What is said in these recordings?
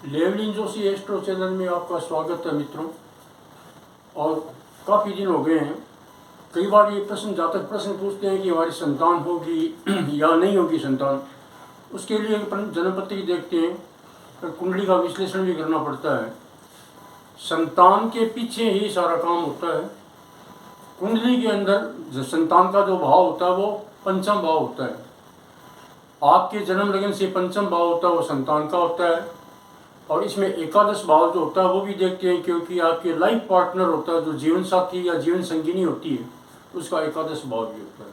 लेवलिन Joshi astro channel में आपका स्वागत है मित्रों। और काफ़ी दिन हो गए हैं, कई बार ये जातक प्रश्न पूछते हैं कि हमारी संतान होगी या नहीं होगी संतान। उसके लिए जन्मपत्री देखते हैं, फिर कुंडली का विश्लेषण भी करना पड़ता है। संतान के पीछे ही सारा काम होता है। कुंडली के अंदर जो संतान का जो भाव होता है वो पंचम भाव होता है। आपके जन्म लगन से पंचम भाव होता है वो संतान का होता है। और इसमें एकादश भाव जो होता है वो भी देखते हैं, क्योंकि आपके लाइफ पार्टनर होता है, जो जीवन साथी या जीवन संगिनी होती है, उसका एकादश भाव भी होता है।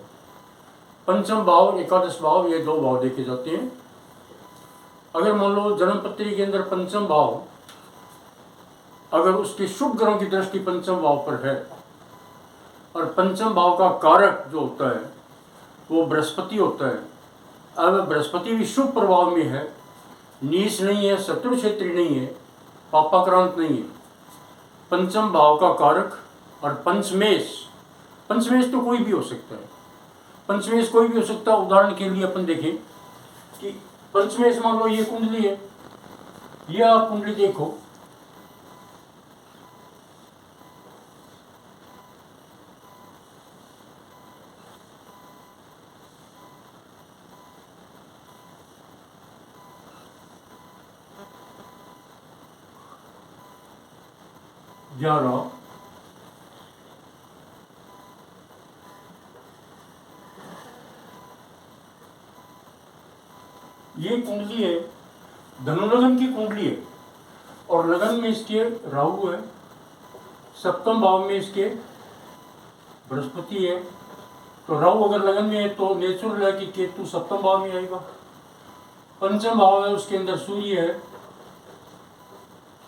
पंचम भाव, एकादश भाव, ये दो भाव देखे जाते हैं। अगर मान लो जन्म पत्री के अंदर पंचम भाव, अगर उसके शुभ ग्रहों की दृष्टि पंचम भाव पर है और पंचम भाव का कारक जो होता है वो बृहस्पति होता है, अब बृहस्पति भी शुभ प्रभाव में है, नीच नहीं है, शत्रु क्षेत्री नहीं है, पापाक्रांत नहीं है, पंचम भाव का कारक। और पंचमेश, पंचमेश तो कोई भी हो सकता है, पंचमेश कोई भी हो सकता है। उदाहरण के लिए अपन देखें कि पंचमेश, मान लो ये कुंडली है, ये आप कुंडली देखो, ग्यारह, ये कुंडली है, धनुलग्न की कुंडली है और लगन में इसके राहु है, सप्तम भाव में इसके बृहस्पति है। तो राहु अगर लगन में है तो नेचुरल है कि केतु सप्तम भाव में आएगा। पंचम भाव है, उसके अंदर सूर्य है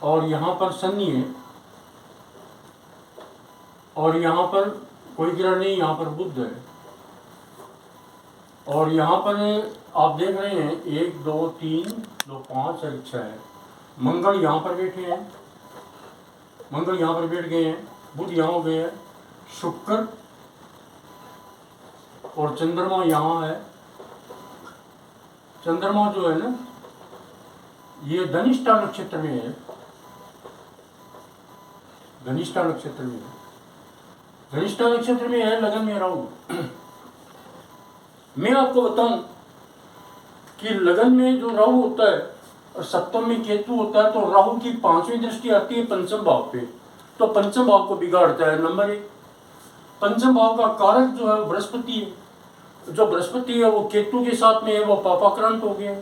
और यहाँ पर शनि है और यहाँ पर कोई ग्रह नहीं, यहाँ पर बुध है। और यहाँ पर आप देख रहे हैं 1 2 3 2 5 और 6 है। मंगल यहाँ पर बैठे हैं, मंगल यहाँ पर बैठ गए हैं, बुध यहाँ हो गए हैं, शुक्र और चंद्रमा यहाँ है। चंद्रमा जो है ना, ये धनिष्ठा नक्षत्र में है, धनिष्ठा नक्षत्र में है, धनिष्ठा नक्षत्र में है, लगन में राहु। मैं आपको बताऊं कि लगन में जो राहु होता है और सप्तम में केतु होता है, तो राहु की 5वीं दृष्टि आती है पंचम भाव पे, तो पंचम भाव को बिगाड़ता है। नंबर 1, पंचम भाव का कारक जो है बृहस्पति है, जो बृहस्पति है वो केतु के साथ में है, वो पापाक्रांत हो गया।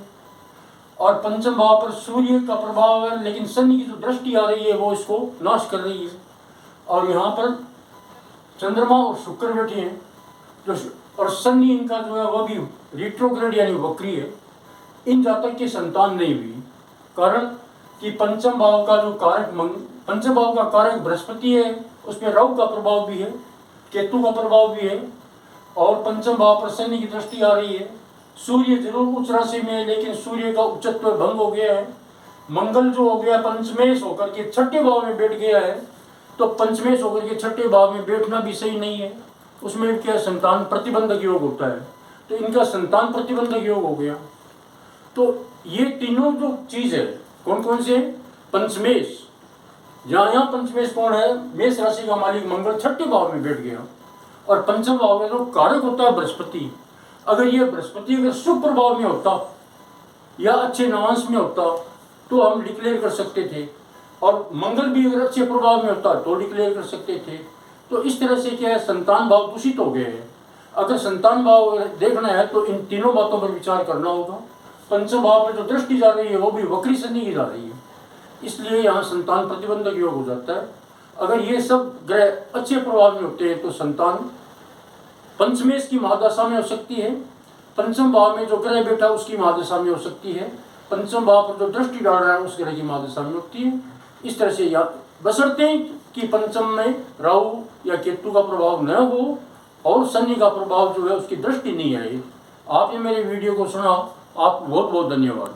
और पंचम भाव पर सूर्य का प्रभाव है, लेकिन शनि की जो दृष्टि आ रही है वो इसको नाश कर रही है। और यहाँ पर चंद्रमा और शुक्र बैठे हैं, जो और शनि इनका जो है वो भी रिट्रोग्रेड यानी वक्री है। इन जातक की संतान नहीं हुई, कारण कि पंचम भाव का जो कारक पंचम भाव का कारक बृहस्पति है, उसमें राहु का प्रभाव भी है, केतु का प्रभाव भी है, और पंचम भाव पर शनि की दृष्टि आ रही है। सूर्य जरूर उच्च राशि में है, लेकिन सूर्य का उच्चत्व भंग हो गया है। मंगल जो हो गया पंचमेश होकर के छठे भाव में बैठ गया है, तो पंचमेश होकर के छठे भाव में बैठना भी सही नहीं है। उसमें क्या संतान प्रतिबंधक योग होता है, तो इनका संतान प्रतिबंधक योग हो गया। तो ये तीनों जो चीज है, कौन कौन से? पंचमेश, यहाँ पंचमेश कौन है? मेष राशि का मालिक मंगल छठे भाव में बैठ गया। और पंचम भाव में जो कारक होता है बृहस्पति, अगर ये बृहस्पति अगर शुभ प्रभाव में होता या अच्छे नवांश में होता तो हम डिक्लेयर कर सकते थे, और मंगल भी अगर अच्छे प्रभाव में होता तो डिक्लेयर कर सकते थे। तो इस तरह से क्या है, संतान भाव दूषित हो गए हैं। अगर संतान भाव देखना है तो इन तीनों बातों पर विचार करना होगा। पंचम भाव पर जो दृष्टि जा रही है वो भी वक्री शनि की जा रही है, इसलिए यहाँ संतान प्रतिबंधक योग हो जाता है। अगर ये सब ग्रह अच्छे प्रभाव में होते हैं तो संतान पंचमेश की महादशा में हो सकती है, पंचम भाव में जो ग्रह बैठा उसकी महादशा में हो सकती है, पंचम भाव पर जो दृष्टि डाल रहा है उस ग्रह की महादशा में होती है। इस तरह से याद बशर्ते कि पंचम में राहु या केतु का प्रभाव न हो और शनि का प्रभाव जो है उसकी दृष्टि नहीं आए। आपने मेरे वीडियो को सुना, आप बहुत बहुत धन्यवाद।